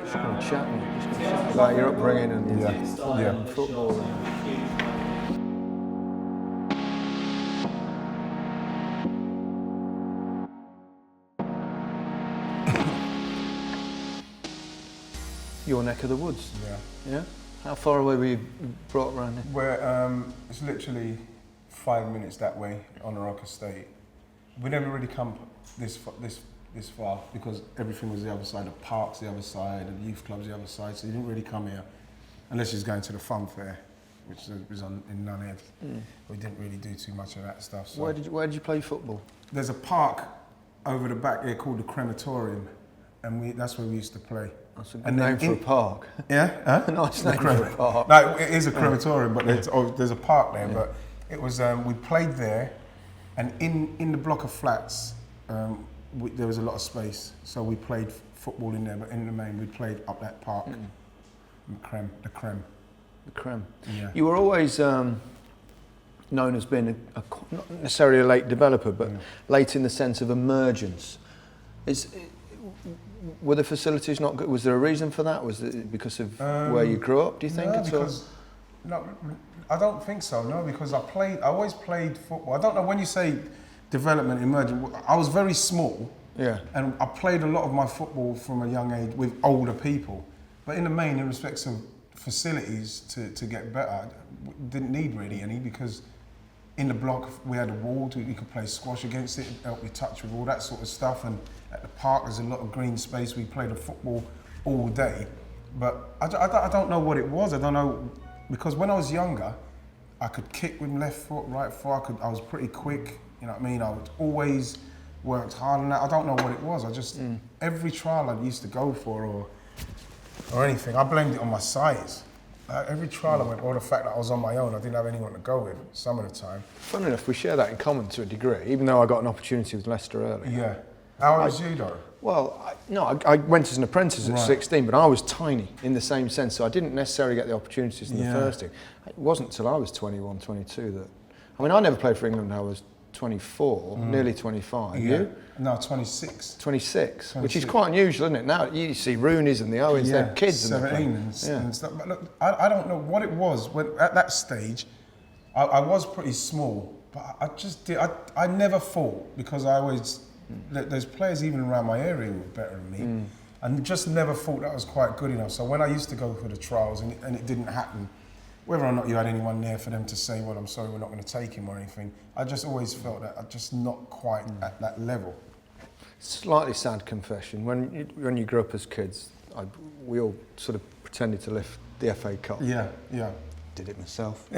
Just going to chat, mate. Just going to chat about your upbringing and and football. Your neck of the woods. Yeah. How far away were you brought around here? Where it's literally 5 minutes that way on the Rock Estate. We never really come this far because everything was the other side. The parks the other side, and the youth clubs the other side. So you didn't really come here unless you was going to the fun fair, which was in Nunhead. We didn't really do too much of that stuff. So. Where did you play football? There's a park over the back here called the Crematorium, and that's where we used to play. That's a good name for a park. Yeah? Huh? A nice name for a park. No, it is a crematorium, but there's a park there. But it was, we played there, and in the block of flats, there was a lot of space. So we played football in there, but in the main, we played up that park. The Creme. Yeah. You were always known as being not necessarily a late developer, but late in the sense of emergence. Were the facilities not good? Was there a reason for that? Was it because of where you grew up, do you think? No, I don't think so, no, because I always played football. I don't know, when you say development, emerging, I was very small. Yeah. And I played a lot of my football from a young age with older people. But in the main, in respects of facilities to get better, didn't need really any, because in the block we had a wall, you could play squash against it, help you touch with all that sort of stuff. And at the park there's a lot of green space, we played the football all day. But I don't know what it was, I don't know, because when I was younger, I could kick with left foot, right foot, I was pretty quick, you know what I mean? I would always worked hard on that. I don't know what it was, I just, every trial I used to go for or anything, I blamed it on my size. Every trial I went, or the fact that I was on my own, I didn't have anyone to go with some of the time. Funny enough, we share that in common to a degree, even though I got an opportunity with Leicester early. Yeah. How old was you though? Well, I went as an apprentice at 16, but I was tiny in the same sense, so I didn't necessarily get the opportunities in the first team. It wasn't until I was 21, 22 that... I mean, I never played for England until I was 24, nearly 25. Yeah. You? No, 26. 26, which is quite unusual, isn't it? Now you see Rooney's and the Owens, they're kids. 17 and stuff. But look, I don't know what it was. When, at that stage, I was pretty small, but I never fought, because I always... There's players even around my area who were better than me, and just never thought that was quite good enough. So when I used to go for the trials and it didn't happen, whether or not you had anyone there for them to say, well, I'm sorry, we're not going to take him or anything, I just always felt that I'm just not quite at that level. Slightly sad confession. When you grew up as kids, we all sort of pretended to lift the FA Cup. Yeah. Did it myself.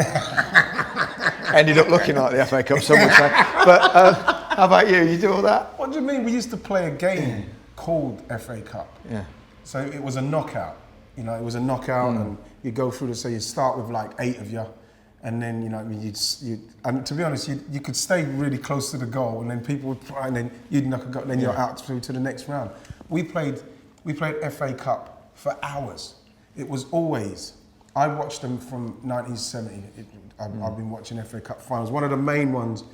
Ended up looking like the FA Cup, some would say. But how about you? You do all that? What do you mean? We used to play a game called FA Cup. Yeah. So it was a knockout. You know, it was a knockout, and you go through so you start with like 8 of you, and then and to be honest, you could stay really close to the goal, and then people would try, and then you'd knock a goal, and then you're out through to the next round. We played FA Cup for hours. It was always. I watched them from 1970. I've been watching FA Cup finals. One of the main ones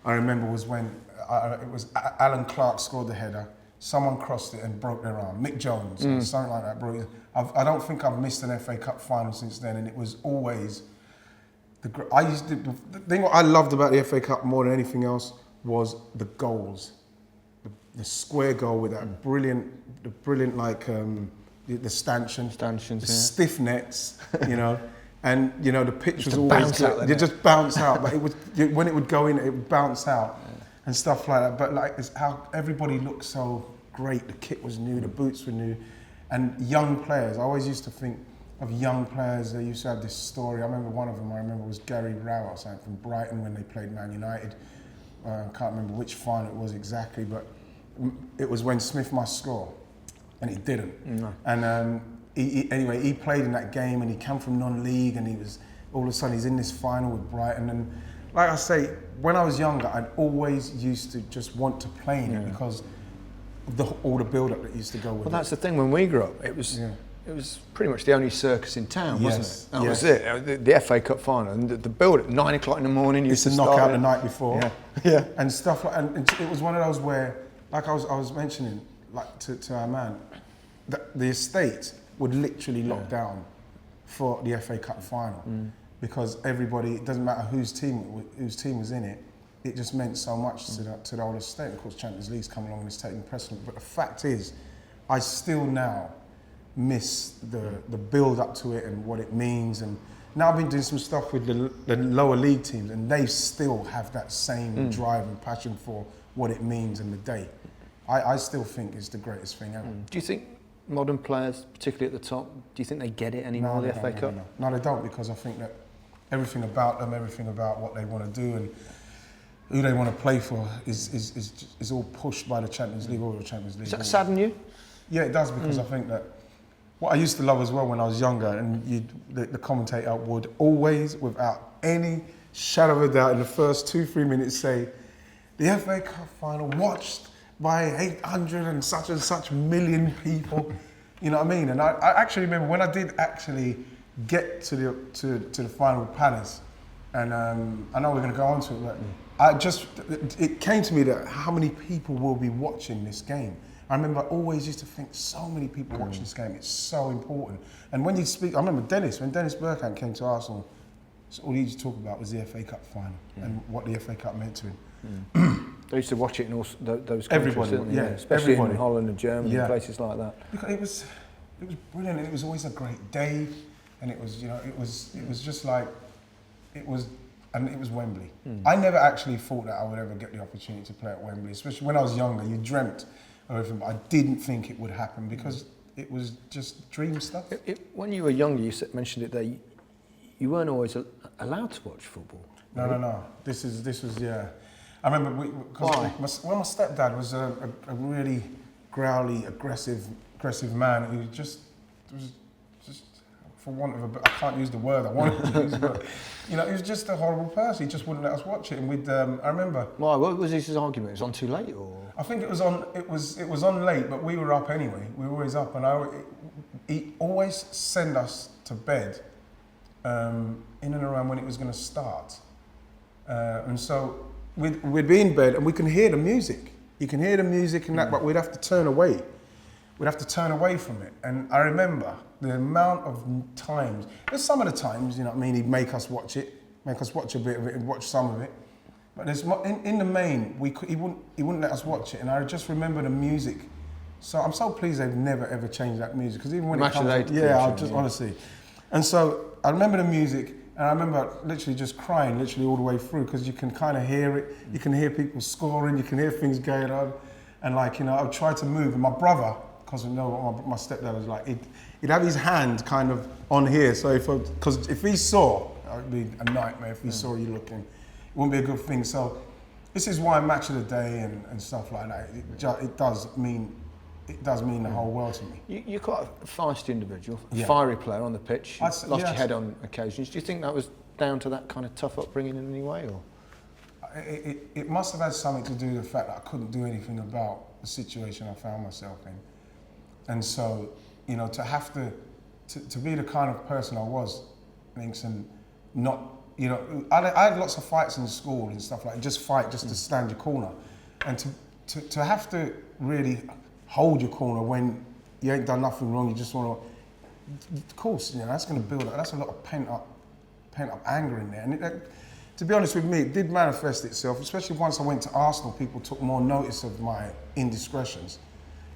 I remember was when it was Alan Clark scored the header. Someone crossed it and broke their arm. Mick Jones, something like that, broke it. I don't think I've missed an FA Cup final since then, and it was always the thing what I loved about the FA Cup more than anything else was the goals, the square goal with that brilliant like the stanchions, the stiff nets, you know. And you know the pitch was always good. You just bounce out, but when it would go in, it would bounce out and stuff like that. But like, it's how everybody looked so great. The kit was new, the boots were new, and young players. I always used to think of young players. They used to have this story. I remember one of them. Was Gary Rowell, something from Brighton when they played Man United. I can't remember which final it was exactly, but it was when Smith must score, and he didn't. No. And anyway, he played in that game, and he came from non-league, and he was all of a sudden he's in this final with Brighton. And like I say, when I was younger, I'd always used to just want to play in it because of all the build-up that used to go with it. Well, that's the thing. When we grew up, it was pretty much the only circus in town, wasn't it? That was it. The FA Cup final, and the build at 9 o'clock in the morning. You used to knock out the night before, and stuff like. And it was one of those where, like I was mentioning, like to our man. the estate would literally lock down for the FA Cup final because everybody, it doesn't matter whose team was in it, it just meant so much to the whole estate. Of course, Champions League's come along and it's taking precedent. But the fact is, I still now miss the build up to it and what it means. And now I've been doing some stuff with the lower league teams, and they still have that same drive and passion for what it means in the day. I still think it's the greatest thing ever. Do you think modern players, particularly at the top, do you think they get it anymore, the FA Cup? No, they don't, because I think that everything about them, everything about what they want to do and who they want to play for is all pushed by the Champions League or the Champions League. Does that sadden you? Yeah, it does, because I think that what I used to love as well when I was younger, and the commentator would always, without any shadow of a doubt, in the first 2-3 minutes say, the FA Cup final watched by 800 and such million people. You know what I mean? And I actually remember when I did actually get to the final with Palace, and I know we're going to go on to it, but it came to me that how many people will be watching this game. I remember I always used to think so many people watching this game, it's so important. And when you speak, I remember when Dennis Bergkamp came to Arsenal, so all he used to talk about was the FA Cup final and what the FA Cup meant to him. They used to watch it in all those countries, everybody, didn't they? yeah, Especially everybody. in Holland and Germany and places like that. Because it was brilliant, and it was always a great day, and it was, it was just like, it was Wembley. I never actually thought that I would ever get the opportunity to play at Wembley, especially when I was younger. You dreamt of everything, but I didn't think it would happen because it was just dream stuff. When you were younger, you mentioned it there, you weren't always allowed to watch football. No. This was I remember my stepdad was a really growly, aggressive man who was just for want of I can't use the word I wanted to use, but he was just a horrible person. He just wouldn't let us watch it, and we'd. I remember. Why? What was his argument? It was on too late, or? I think it was on. It was on late, but we were up anyway. We were always up, and he always send us to bed in and around when it was going to start, and so. We'd be in bed and we can hear the music. You can hear the music and that, but we'd have to turn away. We'd have to turn away from it. And I remember the amount of times, there's some of the times, he'd make us watch it, make us watch a bit of it and watch some of it. But there's in the main, he wouldn't let us watch it. And I just remember the music. So I'm so pleased they've never ever changed that music, because even when it comes, honestly. And so I remember the music. And I remember literally just crying, literally all the way through, because you can kind of hear it. You can hear people scoring, you can hear things going on. And I would try to move. And my brother, because I know what my stepdad was like, he'd have his hand kind of on here. So because if he saw, it would be a nightmare if he saw you looking. It wouldn't be a good thing. So this is why Match of the Day and stuff like that, it does mean the whole world to me. You're quite a feisty individual, a fiery player on the pitch. Lost your head on occasions. Do you think that was down to that kind of tough upbringing in any way, or? It must have had something to do with the fact that I couldn't do anything about the situation I found myself in. And so, to have to be the kind of person I was, Links, and not, I had lots of fights in school and stuff like that, just fight just to stand your corner. And to have to really hold your corner when you ain't done nothing wrong, you just want to, of course, that's going to build up. That's a lot of pent up anger in there. And to be honest with me, it did manifest itself, especially once I went to Arsenal. People took more notice of my indiscretions,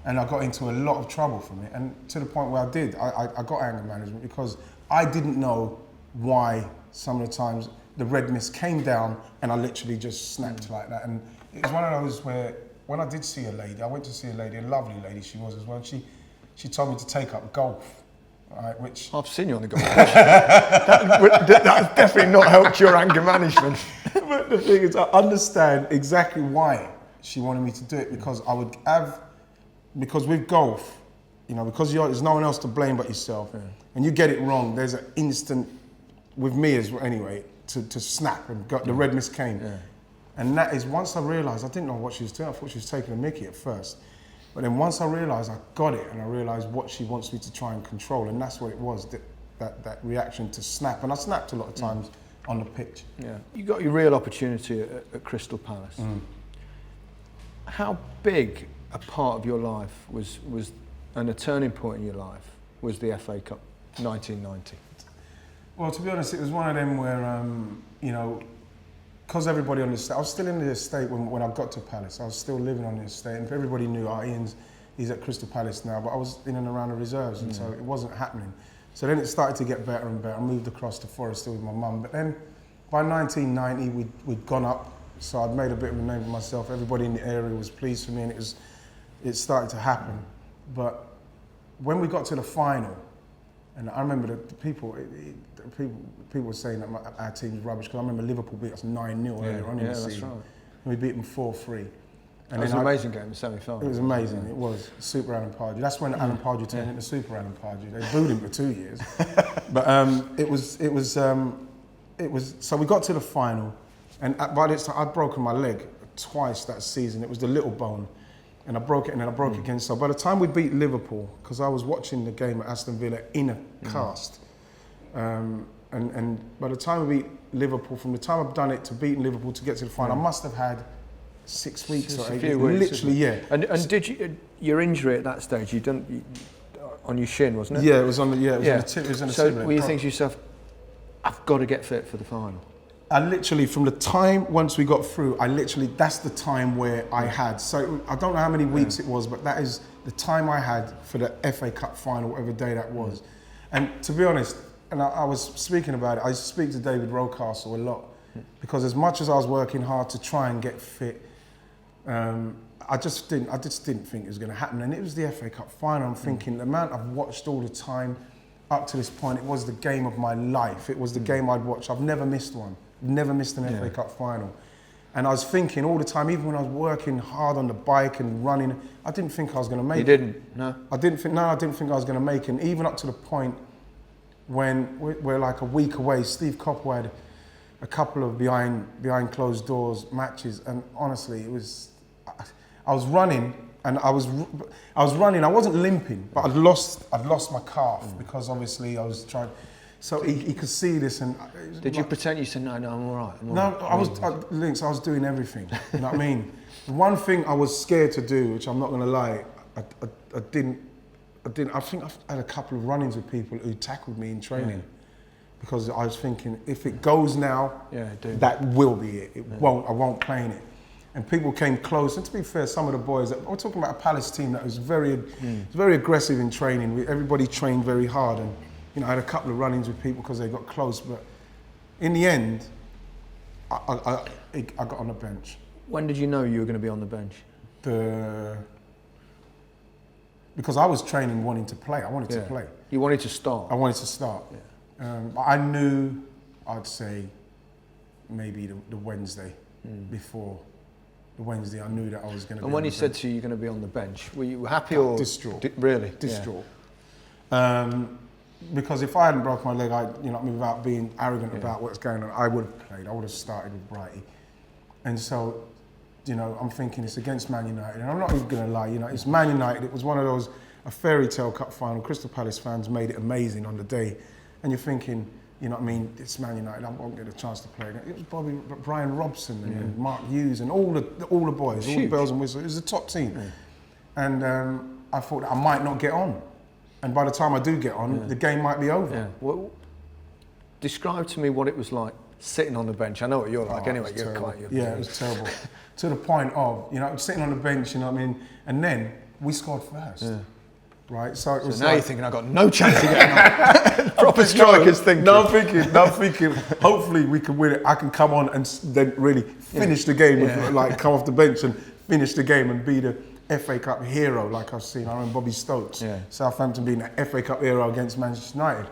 and I got into a lot of trouble from it. And to the point where I got anger management, because I didn't know why some of the times the red mist came down and I literally just snapped like that. And it was one of those where, when I did see a lady, I went to see a lady, a lovely lady she was as well. She told me to take up golf, right? Which I've seen you on the golf course. That's definitely not helped your anger management. But the thing is, I understand exactly why she wanted me to do it, because because with golf, because there's no one else to blame but yourself, and you get it wrong, there's an instant, with me as well anyway, to snap, and the red mist came. Yeah. And that is, once I realised, I didn't know what she was doing. I thought she was taking a mickey at first. But then once I realised I got it, and I realised what she wants me to try and control, and that's what it was, that reaction to snap. And I snapped a lot of times on the pitch. Yeah. You got your real opportunity at Crystal Palace. How big a part of your life was and a turning point in your life was the FA Cup, 1990? Well, to be honest, it was one of them where, you know, because everybody on the estate, I was still in the estate when I got to Palace. I was still living on the estate, and everybody knew, he's at Crystal Palace now, but I was in and around the reserves, and so it wasn't happening. So then it started to get better and better. I moved across to Forest Hill with my mum, but then by 1990, we'd gone up, so I'd made a bit of a name for myself. Everybody in the area was pleased for me, and it started to happen. But when we got to the final, and I remember the people were saying that our team was rubbish, because I remember Liverpool beat us 9-0 earlier on in the season. Right. And we beat them 4-3. And it was an amazing game, the semi-final. It was amazing, it was. Super Alan Pardew. That's when Alan Pardew turned into Super Alan Pardew. They booed him for 2 years. But it was, so we got to the final, and by this time I'd broken my leg twice that season. It was the little bone, and I broke it, and then I broke it again. So by the time we beat Liverpool, because I was watching the game at Aston Villa in a cast, and by the time we beat Liverpool, from the time I've done it to beating Liverpool to get to the final, I must have had 6 weeks or 8 weeks, literally, yeah. And did you, your injury at that stage, on your shin, wasn't it? Yeah, it was on the, it was on the So tibia. were you thinking to yourself, I've got to get fit for the final? I literally, from the time once we got through, that's the time where I had, so I don't know how many weeks it was, but that is the time I had for the FA Cup final, whatever day that was. And to be honest, and I was speaking about it, I used to speak to David Rocastle a lot, because as much as I was working hard to try and get fit, I just didn't think it was going to happen. And it was the FA Cup final. I'm thinking the amount I've watched all the time up to this point, it was the game of my life. It was the game I'd watch. I've never missed one. Never missed an FA Cup final. And I was thinking all the time, even when I was working hard on the bike and running, I didn't think I was going to make it. You didn't? No? I didn't think I was going to make it. And even up to the point when we're like a week away, Steve Coppell had a couple of behind closed doors matches, and honestly, I was running, and I was running. I wasn't limping, but I'd lost my calf because obviously I was trying. So he could see this, and did you pretend? You said no, I'm all right. No, I was doing everything. You know what I mean? The one thing I was scared to do, which I'm not going to lie, I didn't. I think I've had a couple of run-ins with people who tackled me in training. Because I was thinking, if it goes now, that will be it. I won't play in it. And people came close. And to be fair, some of the boys, we're talking about a Palace team that was very aggressive in training. Everybody trained very hard, and I had a couple of run-ins with people because they got close. But in the end, I got on the bench. When did you know you were going to be on the bench? Because I was training, wanting to play. I wanted to play. You wanted to start. I wanted to start. Yeah. I knew, I'd say, maybe the Wednesday before the Wednesday, I knew that I was going to be. And when he said to you, you're going to be on the bench, were you happy or distraught? Really distraught. Yeah. Because if I hadn't broken my leg, without being arrogant about what's going on, I would have played. I would have started with Wright. And so, I'm thinking it's against Man United, and I'm not even going to lie. It's Man United. It was one of those a fairy tale cup final. Crystal Palace fans made it amazing on the day. And you're thinking, it's Man United, I won't get a chance to play. It was Brian Robson and Mark Hughes and all the boys, all the bells and whistles. It was a top team. Yeah. And I thought I might not get on. And by the time I do get on, the game might be over. Yeah. Well, describe to me what it was like sitting on the bench. I know what you're like anyway. It was terrible. To the point of, sitting on the bench, and then we scored first. Yeah. Right, so it was now you're thinking I've got no chance of getting on. Proper strikers thinking. No, I'm thinking, hopefully we can win it. I can come on and then really finish the game, come off the bench and finish the game and be the FA Cup hero like I've seen. I remember Bobby Stokes, Southampton being the FA Cup hero against Manchester United.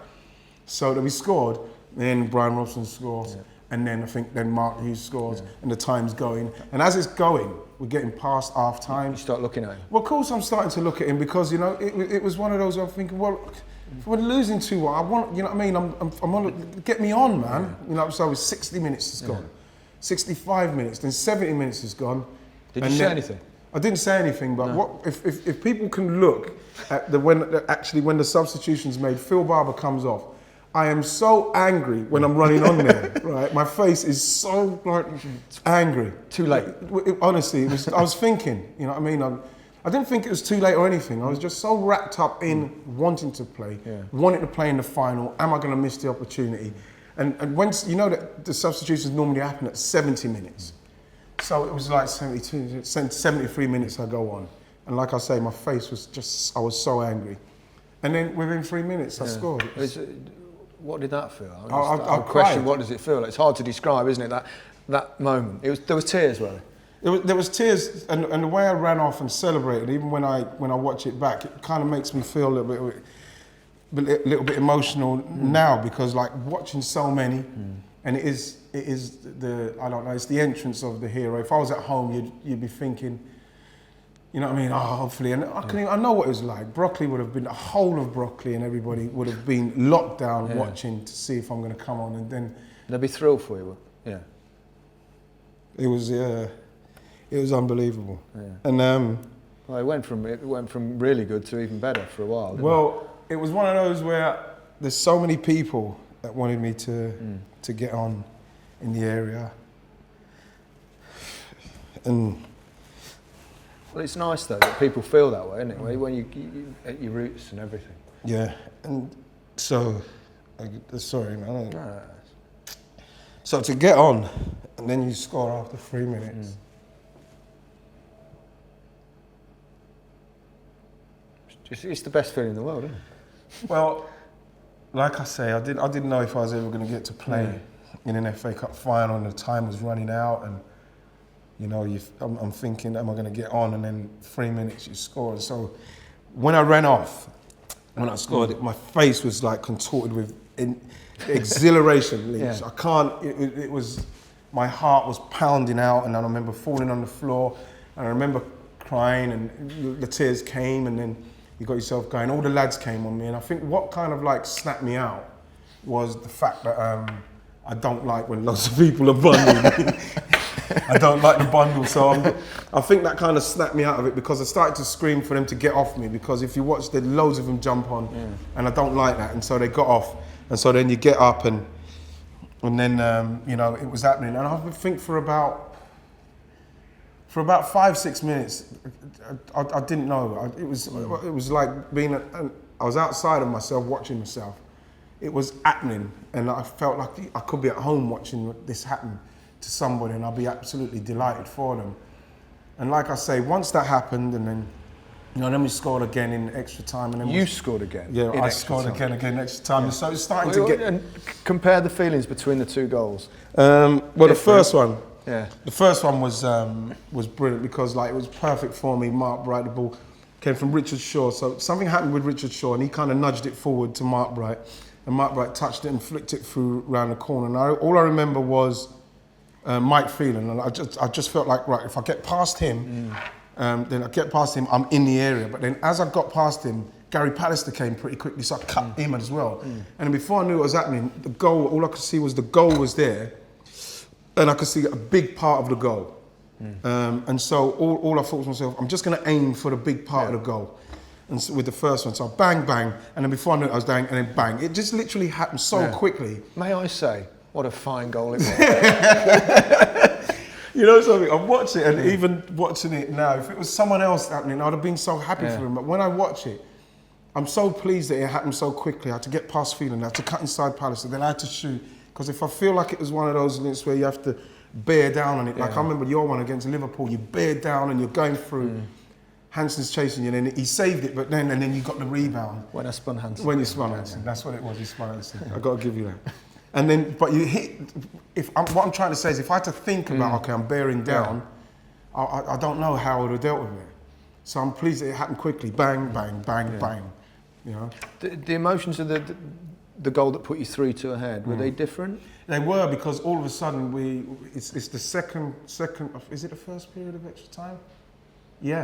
So that we scored, then Brian Robson scores, and then I think Mark Hughes scores, and the time's going. And as it's going, we're getting past half time. You start looking at him. Well, of course I'm starting to look at him because it was one of those where I'm thinking, well, if we're losing 2-1, I want, I'm on, get me on, man. So 60 minutes is gone, 65 minutes, then 70 minutes is gone. Did you say anything? I didn't say anything, but what if people can look at when the substitution's made, Phil Barber comes off. I am so angry when I'm running on there, right? My face is so angry. Too late. Honestly, I was thinking, I didn't think it was too late or anything. I was just so wrapped up in wanting to play, wanting to play in the final. Am I going to miss the opportunity? And once, you know that the substitutions normally happen at 70 minutes. So it was like 73 minutes I go on. And like I say, my face was just, I was so angry. And then within 3 minutes I scored. What did that feel? I question, cried. what does it feel? It's hard to describe, isn't it? That moment. There was tears, were there? There was tears, and the way I ran off and celebrated, even when I watch it back, it kind of makes me feel a little bit emotional now, because like watching so many, and it is the, I don't know, it's the entrance of the hero. If I was at home, you'd be thinking, you know what I mean? Oh, hopefully, and I know what it was like. Broccoli would have been, the whole of Broccoli and everybody would have been locked down watching to see if I'm going to come on, and then they'd be thrilled for you. Yeah. It was unbelievable. Yeah. And well, it went from really good to even better for a while. Well, it was one of those where there's so many people that wanted me to get on in the area, and well, it's nice though that people feel that way, isn't it? When you at your roots and everything. Yeah, and so sorry, man. No. So to get on, and then you score after 3 minutes. It's the best feeling in the world, isn't it? Well, like I say, I didn't know if I was ever going to get to play in an FA Cup final, and the time was running out, and you know, I'm thinking, am I going to get on? And then 3 minutes you score. And so when I ran off, when I scored it, my face was like contorted with exhilaration. I can't. It was, my heart was pounding out, and I remember falling on the floor, and I remember crying, and the tears came, and then you got yourself going. All the lads came on me, and I think what kind of like snapped me out was the fact that I don't like when lots of people are bundled. I don't like the bundle, so I think that kind of snapped me out of it, because I started to scream for them to get off me, because if you watch, there's loads of them jump on, and I don't like that, and so they got off, and so then you get up, and then you know, it was happening, and I think for about 5-6 minutes, I didn't know. It was like being, I was outside of myself, watching myself. It was happening, and I felt like I could be at home watching this happen to somebody, and I'll be absolutely delighted for them. And like I say, once that happened, and then, you know, then we scored again in extra time, and then you scored again. Yeah, I scored again extra time. And so it's starting to get. And compare the feelings between the two goals. Well, the first one. Yeah. The first one was brilliant, because like it was perfect for me. Mark Bright, the ball came from Richard Shaw. So something happened with Richard Shaw, and he kind of nudged it forward to Mark Bright, and Mark Bright touched it and flicked it through round the corner. And all I remember was Mike Phelan, and I just felt like, right, if I get past him, then I get past him, I'm in the area. But then as I got past him, Gary Pallister came pretty quickly, so I cut him as well. And then before I knew what was happening, the goal, all I could see was the goal was there, and I could see a big part of the goal. And so all I thought to myself, I'm just going to aim for the big part of the goal. And so with the first one, so bang, bang, and then before I knew it, I was down, and then bang. It just literally happened so quickly. May I say, what a fine goal it was. You know something, I watch it, and even watching it now, if it was someone else happening, I'd have been so happy for him. But when I watch it, I'm so pleased that it happened so quickly. I had to get past Phelan, I had to cut inside Palace, and then I had to shoot. Because if I feel like it was one of those links where you have to bear down on it, like I remember your one against Liverpool, you bear down and you're going through, Hansen's chasing you, and then he saved it, but then you got the rebound. When I spun Hansen. When you spun Hansen, that's what it was, you spun Hansen. I've got to give you that. And then, but you hit, what I'm trying to say is, if I had to think about, okay, I'm bearing down, I don't know how I would have dealt with it. So I'm pleased that it happened quickly, bang, bang, bang, bang, you know. The emotions of the goal that put you 3-2 ahead, were they different? They were, because all of a sudden it's the second, is it the first period of extra time? Yeah,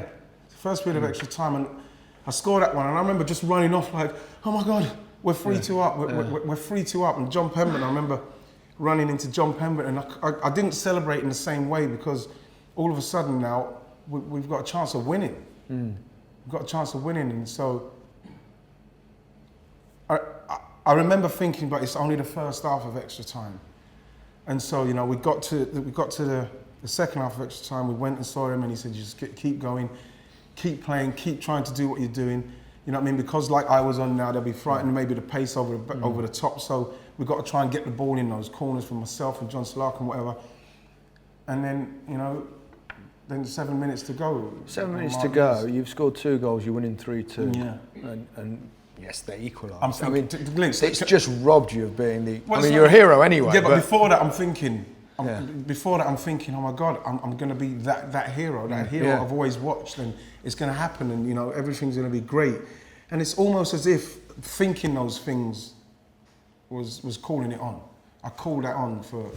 the first period of extra time, and I scored that one, and I remember just running off like, oh my God, we're 3-2 up, we're 3-2 up, and John Pemberton, I remember running into John Pemberton, and I didn't celebrate in the same way, because all of a sudden now, we've got a chance of winning. We've got a chance of winning, and so I remember thinking, but it's only the first half of extra time. And so, you know, we got to the second half of extra time, we went and saw him, and he said, just keep going. keep playing, keep trying to do what you're doing. You know what I mean? Because like I was on now, they'll be frightened maybe the pace over the top. So we've got to try and get the ball in those corners for myself and John Slark and whatever. And then, you know, then 7 minutes to go. 7 minutes to go. You've scored 2 goals. You're winning 3-2. Yeah. And yes, they equalise. I mean, it's just robbed you of being the. Well, I mean, you're a hero anyway. Yeah, but before that, I'm thinking. Yeah. Before that, I'm thinking, oh my God, I'm going to be that hero I've always watched, and it's going to happen, and you know, everything's going to be great. And it's almost as if thinking those things was calling it on. I called that on for,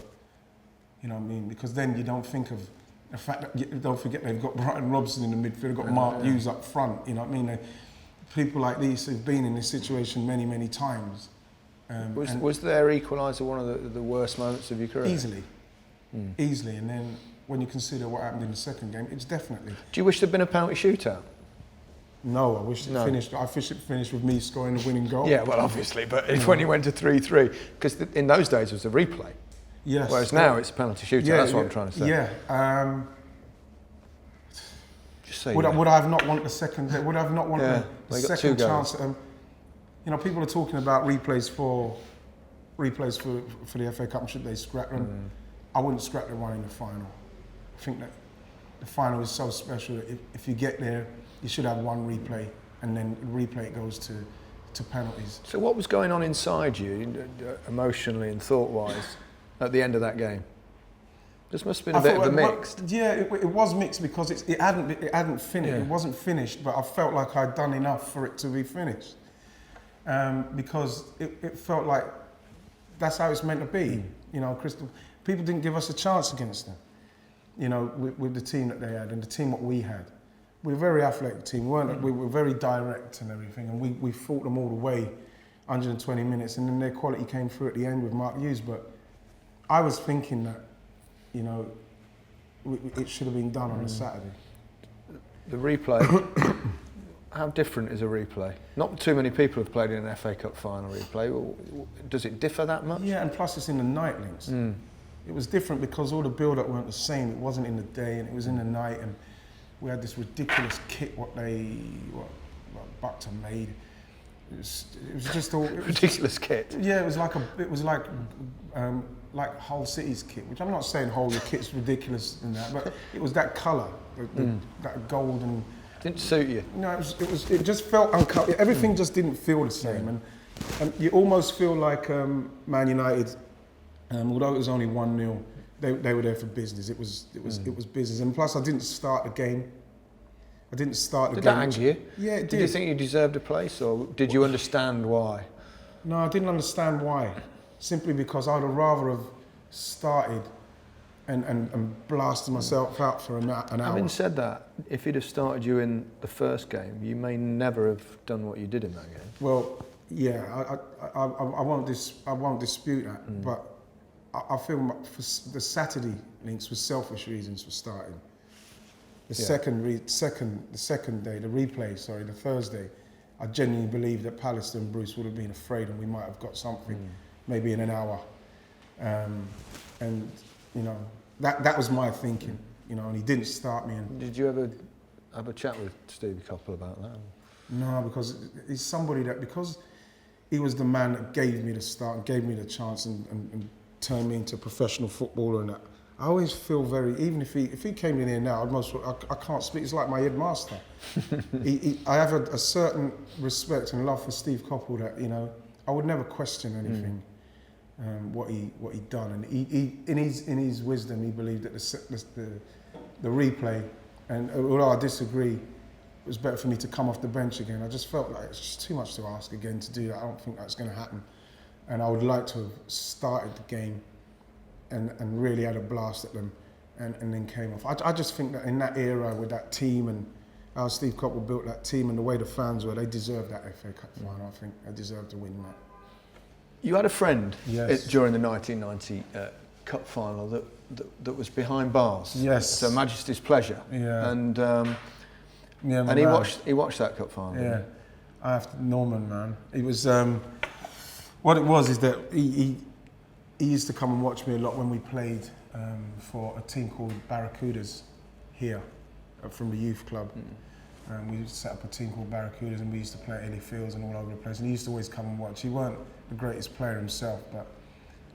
you know what I mean, because then you don't think of the fact that, you don't forget they've got Brighton Robson in the midfield, they've got Mark Hughes up front, you know what I mean? People like these who've been in this situation many, many times. Was their equaliser one of the worst moments of your career? Easily, and then when you consider what happened in the second game, it's definitely. Do you wish there'd been a penalty shootout? No, I wish it finished. I wish it finished with me scoring the winning goal. Yeah, well, obviously, but when you went to 3-3, because in those days it was a replay. Yes. Whereas now it's a penalty shootout. That's what I'm trying to say. Yeah. Just say. Would I have not wanted the second? Would I have not wanted the second chance? You know, people are talking about replays for the FA Cup. Should they scrap them? I wouldn't scrap the one in the final. I think that the final is so special that if you get there, you should have one replay, and then the replay goes to penalties. So what was going on inside you, emotionally and thought-wise, at the end of that game? This must have been a bit of a mixed. Yeah, it was mixed because it hadn't finished. Yeah. It wasn't finished, but I felt like I'd done enough for it to be finished. Because it felt like that's how it's meant to be. You know, people didn't give us a chance against them. You know, with the team that they had and the team that we had. We were a very athletic team, weren't we? We were very direct and everything, and we fought them all the way, 120 minutes, and then their quality came through at the end with Mark Hughes. But I was thinking that, you know, it should have been done on a Saturday. The replay, how different is a replay? Not too many people have played in an FA Cup final replay. Does it differ that much? Yeah, and plus it's in the night links. It was different because all the build-up weren't the same. It wasn't in the day and it was in the night, and we had this ridiculous kit what Buckter made. It was just all ridiculous kit. Yeah, it was like Hull City's kit, which I'm not saying Hull your kit's ridiculous in that, but it was that colour, that gold and. Didn't suit you. No, it just felt uncut. Everything just didn't feel the same, and you almost feel like Man United. Although it was only 1-0, they were there for business. It was business, and plus I didn't start the game. Did that anger you? Yeah, it did. Did you think you deserved a place, or did you understand why? No, I didn't understand why. Simply because I'd have rather have started and blasted myself out for an hour. Having said that, if he'd have started you in the first game, you may never have done what you did in that game. Well, yeah, I won't dispute that, but I feel for the Saturday links was selfish reasons for starting. The second day, the replay, the Thursday, I genuinely believe that Pallister and Bruce would have been afraid, and we might have got something, maybe in an hour. And you know, that was my thinking. You know, and he didn't start me. And did you ever have a chat with Stevie Coppell about that? No, because he's somebody that, because he was the man that gave me the start and gave me the chance and turned me into a professional footballer, and that. I always feel even if he came in here now, I can't speak. It's like my headmaster. I have a certain respect and love for Steve Coppell that, you know, I would never question anything what he done, and he in his wisdom he believed that the replay, and although I disagree, it was better for me to come off the bench again. I just felt like it's just too much to ask again to do that. I don't think that's going to happen, and I would like to have started the game and really had a blast at them, and then came off. I just think that in that era with that team and how Steve Coppell built that team and the way the fans were, they deserved that FA Cup final. I think they deserved to win that. You had a friend during the 1990 Cup final that was behind bars. Yes. So Majesty's Pleasure. Yeah. And he watched that Cup final. Yeah. I have to, Norman, man. He was what it was is that he used to come and watch me a lot when we played for a team called Barracudas here from the youth club. And we set up a team called Barracudas, and we used to play at Ely Fields and all over the place. And he used to always come and watch. He weren't the greatest player himself, but I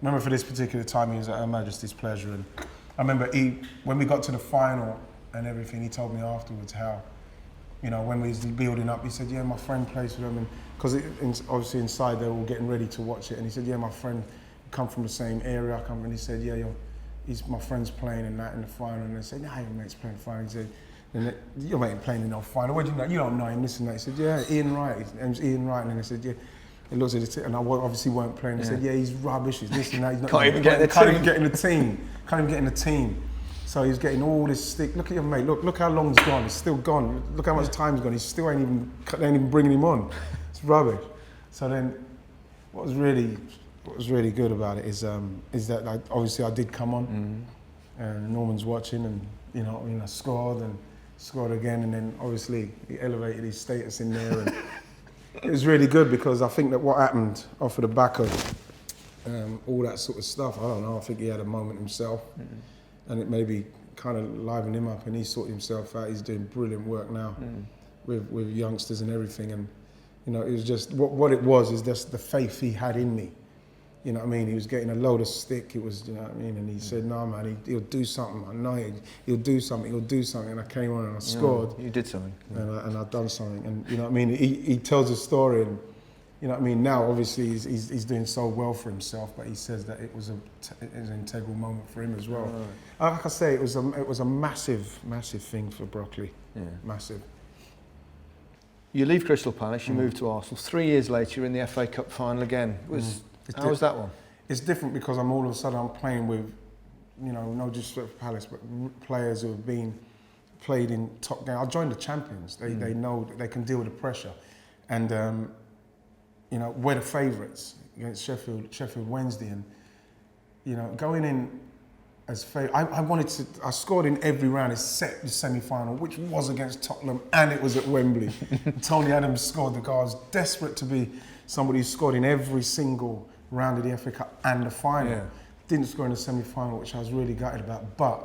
remember for this particular time he was at Her Majesty's pleasure. And I remember when we got to the final and everything, he told me afterwards how, you know, when we was building up, he said, yeah, my friend plays for them, and because obviously inside they were all getting ready to watch it, and he said, yeah, my friend come from the same area, and he said, yeah, my friend's playing in the final, and they said, nah, your mate's playing the final. He said, your mate ain't playing in no final. What do you know? You don't know him, this and that. He said, yeah, Ian Wright. His name's Ian Wright. And then I said, yeah. He looks at the team, and I obviously weren't playing. He said, yeah, he's rubbish. He's this and that. He's not Can't even get in the team. Can't even get in the team. So he's getting all this stick. Look at your mate. Look how long he's gone. He's still gone. Look how much time's gone. He still ain't even bringing him on. It's rubbish. So then, what was really good about it is that obviously I did come on, and Norman's watching, and you know I scored again, and then obviously he elevated his status in there, and it was really good because I think that what happened off of the back of all that sort of stuff, I don't know, I think he had a moment himself, and it maybe kind of livened him up, and he sorted himself out. He's doing brilliant work now with youngsters and everything, and you know, it was just what it was is just the faith he had in me. You know what I mean? He was getting a load of stick. It was, you know what I mean? And he said, no, man, he'll do something. I know he'll do something. And I came on and I scored. You did something. And I've done something. And you know what I mean? He tells a story, and you know what I mean? Now, obviously, he's doing so well for himself, but he says that it was an integral moment for him as well. Right. Like I say, it was a massive, massive thing for Brockley. Yeah. Massive. You leave Crystal Palace, you move to Arsenal. 3 years later, you're in the FA Cup final again. How was that one? It's different because all of a sudden I'm playing with, you know, no disrespect for Palace, but players who have played in top game. I joined the champions. They know that they can deal with the pressure, and you know, we're the favourites against Sheffield Wednesday, and you know, going in as I scored in every round except the semi-final, which was against Tottenham, and it was at Wembley. Tony Adams scored the goal. I was desperate to be somebody who scored in every single round of the FA Cup and the final. Yeah. Didn't score in the semi-final, which I was really gutted about, but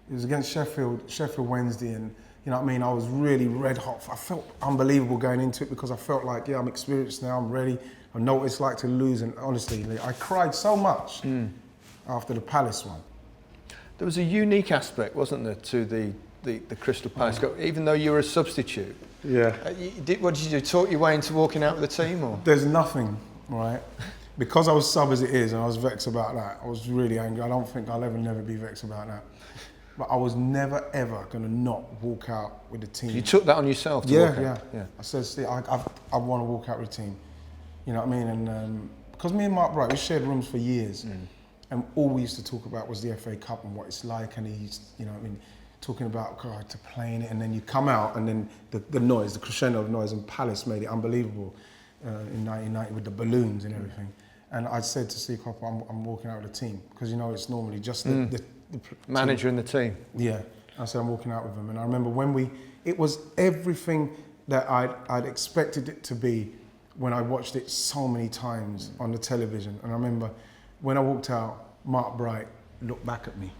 it was against Sheffield Wednesday, and you know what I mean, I was really red hot. I felt unbelievable going into it because I felt like, yeah, I'm experienced now, I'm ready. I know what it's like to lose, and honestly, I cried so much after the Palace one. There was a unique aspect, wasn't there, to the Crystal Palace Cup, even though you were a substitute. Yeah. What did you do? Talk your way into walking out with the team, or? There's nothing, right? Because I was sub as it is, and I was vexed about that. I was really angry. I don't think I'll never be vexed about that. But I was never ever going to not walk out with the team. You took that on yourself to walk out? Yeah. I said, Steve, I want to walk out with the team. You know what I mean? And because me and Mark Wright, we shared rooms for years, and all we used to talk about was the FA Cup and what it's like, and he's, you know what I mean, talking about God, to playing it, and then you come out, and then the noise, the crescendo of noise, and Palace made it unbelievable in 1990 with the balloons and everything. And I said to Steve Cropper, I'm walking out with the team, because you know it's normally just the manager and the team. Yeah, I said I'm walking out with them, and I remember it was everything that I'd expected it to be when I watched it so many times on the television. And I remember when I walked out, Mark Wright looked back at me,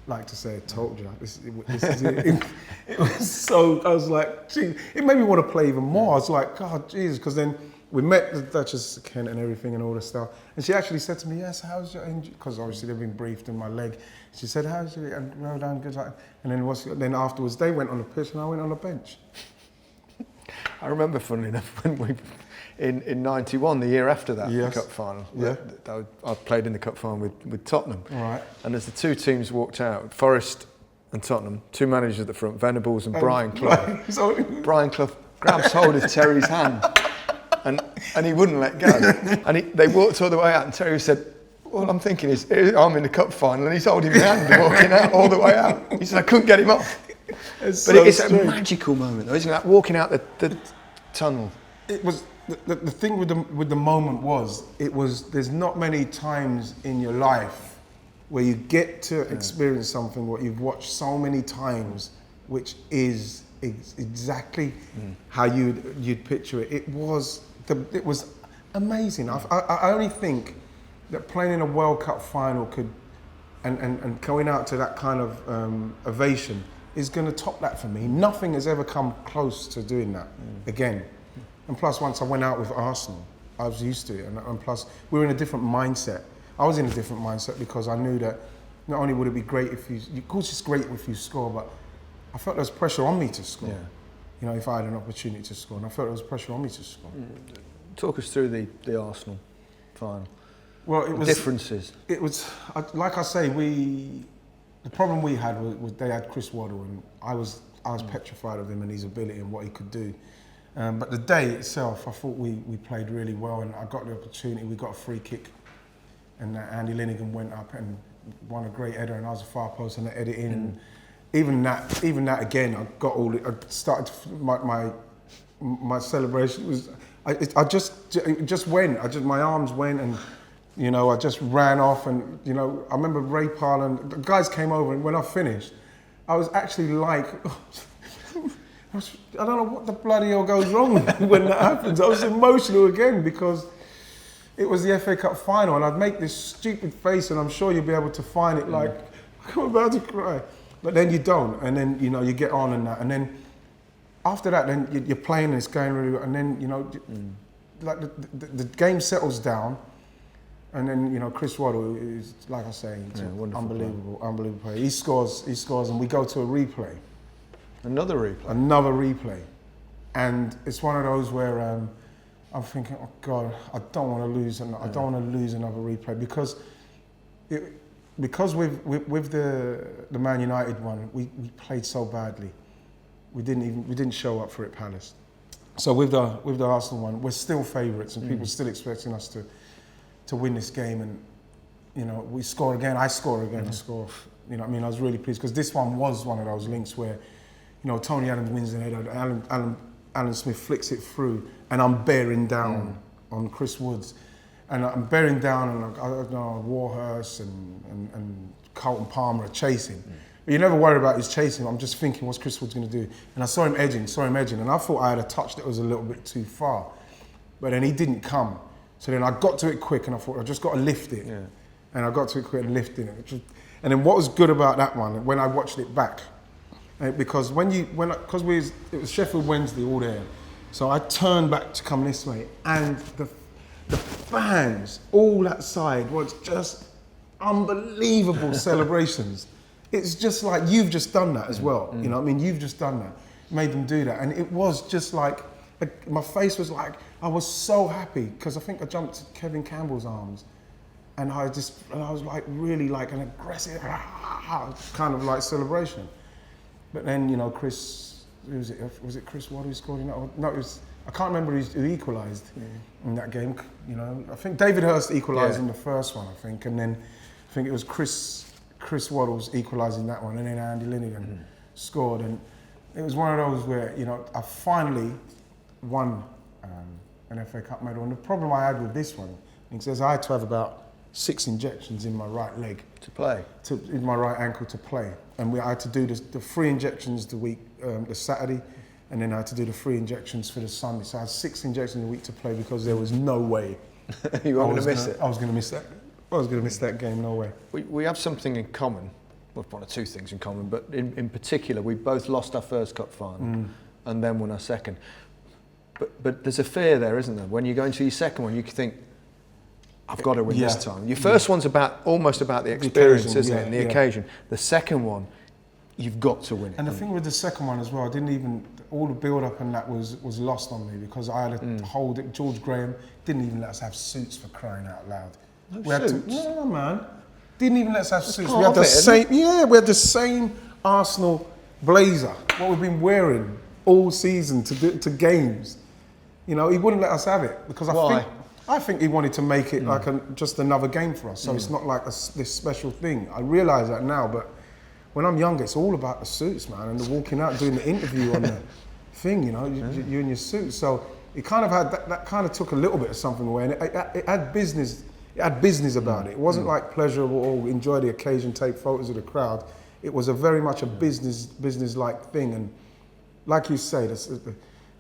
like to say, I told you, this is it. It was so, I was like, geez, it made me want to play even more. I was like, God, Jesus, because then we met the Duchess Kent and everything and all this stuff. And she actually said to me, yes, how's your injury? Because obviously they've been briefed in my leg. She said, how's your, and well done, good. And then afterwards they went on the pitch and I went on the bench. I remember, funnily enough, when we, in 91, the year after that cup final, I played in the cup final with Tottenham. Right. And as the two teams walked out, Forest and Tottenham, two managers at the front, Venables and Brian Clough. Brian Clough grabs hold of Terry's hand and he wouldn't let go. And they walked all the way out, and Terry said, all I'm thinking is, I'm in the cup final, and he's holding my hand and walking out all the way out. He said, I couldn't get him off. It's a magical moment, though, isn't it? Like walking out the tunnel. It was the thing with the moment was there's not many times in your life where you get to experience something what you've watched so many times, which is exactly how you'd picture it. It was amazing. I only think that playing in a World Cup final could and going out to that kind of ovation, is going to top that for me. Nothing has ever come close to doing that again. And plus, once I went out with Arsenal, I was used to it. And plus, we were in a different mindset. I was in a different mindset because I knew that not only would it be great if of course it's great if you score, but I felt there was pressure on me to score. You know, if I had an opportunity to score, and I felt there was pressure on me to score. Talk us through the Arsenal final. Well, it was differences. It was like I say, the problem we had was they had Chris Waddle, and I was petrified of him and his ability and what he could do. But the day itself, I thought we played really well, and I got the opportunity. We got a free kick, and Andy Lineker went up and won a great header, and I was a far post and I headed in. And even that again, I got all. I started my celebration was. I just went. My arms went, and you know, I just ran off, and you know, I remember Ray Parle and the guys came over, and when I finished, I was actually like. I don't know what the bloody hell goes wrong when that happens. I was emotional again because it was the FA Cup final, and I'd make this stupid face, and I'm sure you'll be able to find it like, I'm about to cry. But then you don't, and then, you know, you get on and that. And then after that, then you're playing and it's going really well. And then, you know, like the game settles down, and then, you know, Chris Waddle is, like I say, unbelievable player. He scores, and we go to a replay. Another replay. Another replay, and it's one of those where I'm thinking, oh God, I don't want to lose, and I don't want to lose another replay because with the Man United one, we played so badly, we didn't show up for it, Palace. So with the Arsenal one, we're still favourites, and people still expecting us to win this game, and you know, we score again, I score again, I score. You know what I mean? I was really pleased because this one was one of those links where, you know, Tony Adams wins the header, Alan Smith flicks it through, and I'm bearing down on Chris Woods. And I'm bearing down, and I know Warhurst and Carlton Palmer are chasing. But you never worry about his chasing, I'm just thinking, what's Chris Woods going to do? And I saw him edging, and I thought I had a touch that was a little bit too far. But then he didn't come. So then I got to it quick, and I thought, I just got to lift it. Yeah. And I got to it quick and lifted it. And then what was good about that one, when I watched it back, because it was Sheffield Wednesday all there, so I turned back to come this way, and the fans all that side was just unbelievable celebrations. It's just like you've just done that as well. You know what I mean? You've just done that, made them do that, and it was just like my face was like I was so happy because I think I jumped to Kevin Campbell's arms. And I was like really like an aggressive kind of like celebration. But then, you know, was it Chris Waddle who scored? No, it was, I can't remember who equalised in that game. You know, I think David Hurst equalised in the first one, I think. And then I think it was Chris Waddle's equalising that one. And then Andy Lineker scored. And it was one of those where, you know, I finally won an FA Cup medal. And the problem I had with this one, is I had to have about 6 injections in my right leg to play, in my right ankle to play, and I had to do the 3 injections the Saturday, and then I had to do the 3 injections for the Sunday. So I had 6 injections a week to play because there was no way you were going to miss it. I was going to miss that. I was going to miss that game. No way. We have something in common. Well, one or two things in common, but in particular, we both lost our first cup final and then won our second. But there's a fear there, isn't there? When you go into your second one, you think, I've got to win this time. Your first one's almost about the experience, isn't it? And the occasion. The second one, you've got to win it. And the thing with the second one as well, all the build-up and that was lost on me because I had to hold it. George Graham didn't even let us have suits for crying out loud. No, man. Didn't even let us have suits. We had the same. Yeah, we had the same Arsenal blazer. What we've been wearing all season to games. You know, he wouldn't let us have it because I think he wanted to make it like just another game for us. So it's not like this special thing. I realise that now, but when I'm younger, it's all about the suits, man, and the walking out, doing the interview on the thing, you know, you in your suit. So it kind of had that kind of took a little bit of something away, and it had business. It had business about it. It wasn't like pleasurable or enjoy the occasion, take photos of the crowd. It was very much a business-like thing, and like you say,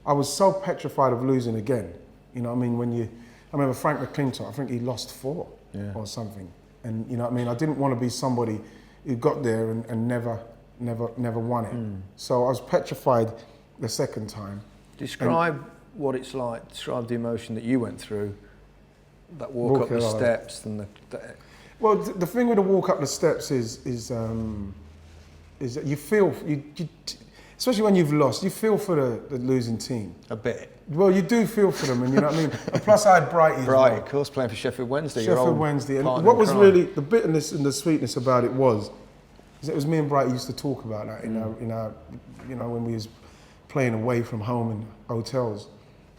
I was so petrified of losing again. You know what I mean? I remember Frank McClintock, I think he lost 4 or something. And you know what I mean? I didn't want to be somebody who got there and never never won it. So I was petrified the second time. Describe what it's like. Describe the emotion that you went through. That walk up the steps and Well, the thing with the walk up the steps is that you feel you especially when you've lost, you feel for the losing team. A bit. Well, you do feel for them, and you know what I mean. And plus, I had Brighty. Brighty, of course, playing for Sheffield Wednesday. Sheffield Wednesday, and what was really the bitterness and the sweetness about it was it was me and Brighty used to talk about that in our you know, when we was playing away from home in hotels,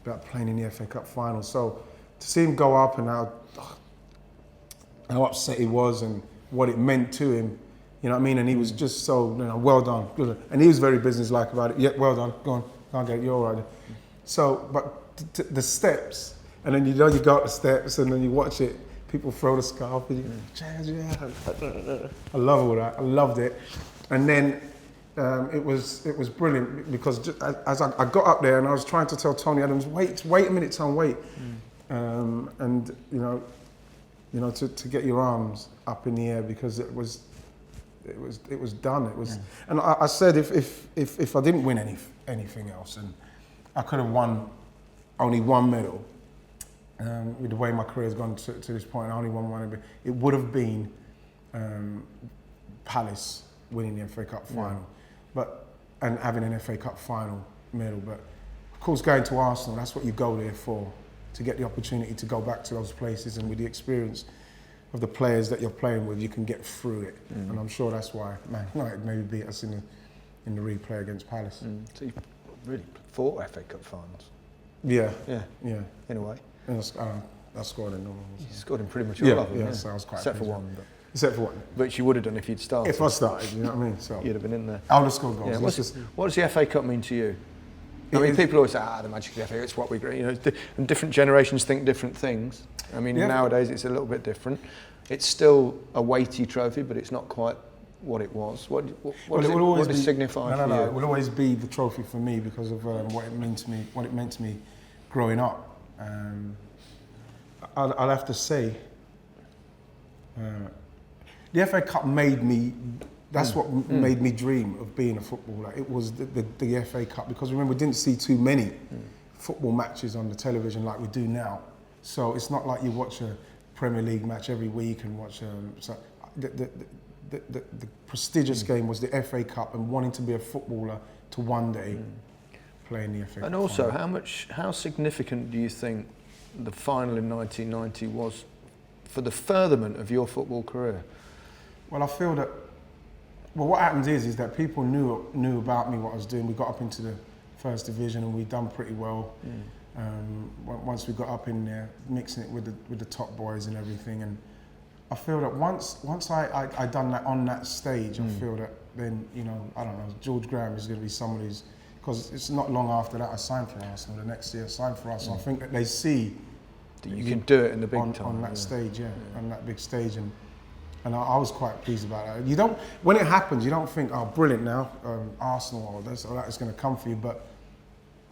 about playing in the FA Cup final. So to see him go up and how upset he was and what it meant to him, you know what I mean? And he was just so, you know, well done, good. And he was very businesslike about it. Yeah, well done, go on, get it, you're all right. So, but the steps, and then you know you go up the steps and then you watch it, people throw the scarf and you, I love all that, I loved it. And then it was brilliant because just, as I got up there and I was trying to tell Tony Adams, wait a minute, Tom, wait. And you know, to get your arms up in the air because it was done. It was, and I said if I didn't win anything else, and I could have won only one medal. With the way my career has gone to this point, I only won one. It would have been Palace winning the FA Cup final, and having an FA Cup final medal. But of course, going to Arsenal, that's what you go there for, to get the opportunity to go back to those places, and with the experience of the players that you're playing with, you can get through it. And I'm sure that's why Man United maybe beat us in the replay against Palace. So you really fought FA Cup finals. Yeah. In a way. And I scored in all of them. You scored in pretty much all of them. Yeah, so I was quite except for one. Except for one. Which you would have done if you'd started. If I started, you know what I mean? So you'd have been in there. I would have scored goals. Yeah, what does the FA Cup mean to you? I mean, people always say, the magic of the FA Cup, it's what we, you know, and different generations think different things. I mean, nowadays it's a little bit different. It's still a weighty trophy, but it's not quite what it was. What does it signify for you? It will always be the trophy for me because of what it meant to me growing up. I'll have to say, the FA Cup made me. That's what made me dream of being a footballer. It was the FA Cup, because remember, we didn't see too many football matches on the television like we do now. So it's not like you watch a Premier League match every week and watch. The prestigious game was the FA Cup, and wanting to be a footballer to one day play in the FA Cup. And also, how significant do you think the final in 1990 was for the furtherment of your football career? Well, I feel that. Well, what happened is that people knew about me, what I was doing. We got up into the first division and we done pretty well. Once we got up in there, mixing it with the top boys and everything. And I feel that once I done that on that stage, I feel that then, you know, I don't know, George Graham is going to be someone who's, because it's not long after that I signed for Arsenal. The next year I signed for Arsenal. I think that they see that you can do it in the big time on that stage, on that big stage. And I was quite pleased about that. You don't, when it happens, you don't think, oh, brilliant now, Arsenal or this or that is going to come for you. But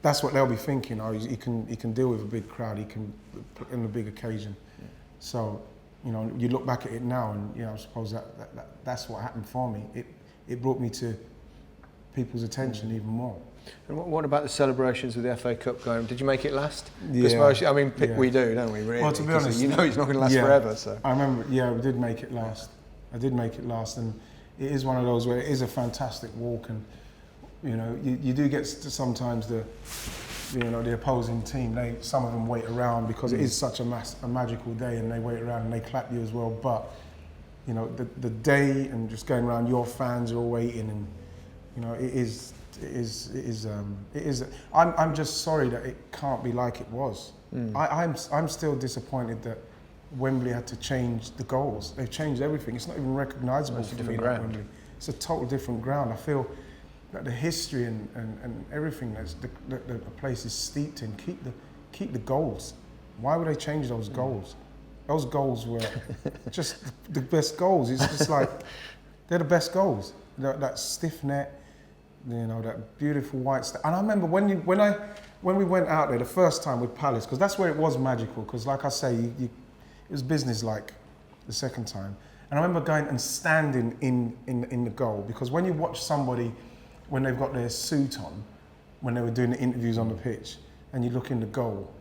that's what they'll be thinking. Oh, he can deal with a big crowd. He can in a big occasion. So, you know, you look back at it now, and you know, I suppose that's what happened for me. It brought me to people's attention even more. And what about the celebrations with the FA Cup going? Did you make it last? Yeah. I mean, we do, don't we? Really? Well, to be honest, you know it's not going to last forever. So I remember, we did make it last. I did make it last, and it is one of those where it is a fantastic walk, and you know, you do get to sometimes the opposing team. Some of them wait around because it is such a magical day, and they wait around and they clap you as well. But you know, the day and just going around, your fans are all waiting, and you know, it is. I'm just sorry that it can't be like it was. I'm still disappointed that Wembley had to change the goals. They've changed everything. It's not even recognisable for me like Wembley. It's a total different ground. I feel that the history and everything that the place is steeped in, keep the goals. Why would they change those goals? Those goals were just the best goals. It's just like they're the best goals. That stiff net. You know, that beautiful white stuff. And I remember when we went out there the first time with Palace, because that's where it was magical, because like I say, it was business-like the second time. And I remember going and standing in the goal, because when you watch somebody, when they've got their suit on, when they were doing the interviews on the pitch, and you look in the goal,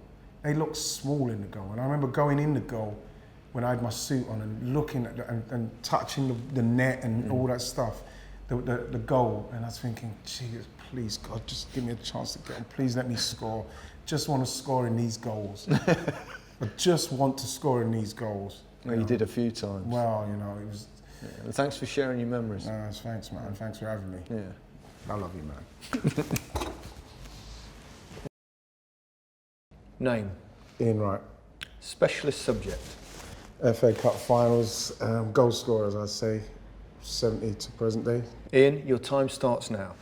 they look small in the goal. And I remember going in the goal when I had my suit on and looking at and touching the net and all that stuff, the goal, and I was thinking, Jesus, please God, just give me a chance to get on. Please let me score. Just want to score in these goals. I just want to score in these goals. Well, you did a few times. Well, you know, it was. Yeah. Well, thanks for sharing your memories. Thanks, man. Thanks for having me. Yeah. I love you, man. Name? Ian Wright. Specialist subject? FA Cup finals, goal scorers, I'd say, 70 to present day. Ian, your time starts now.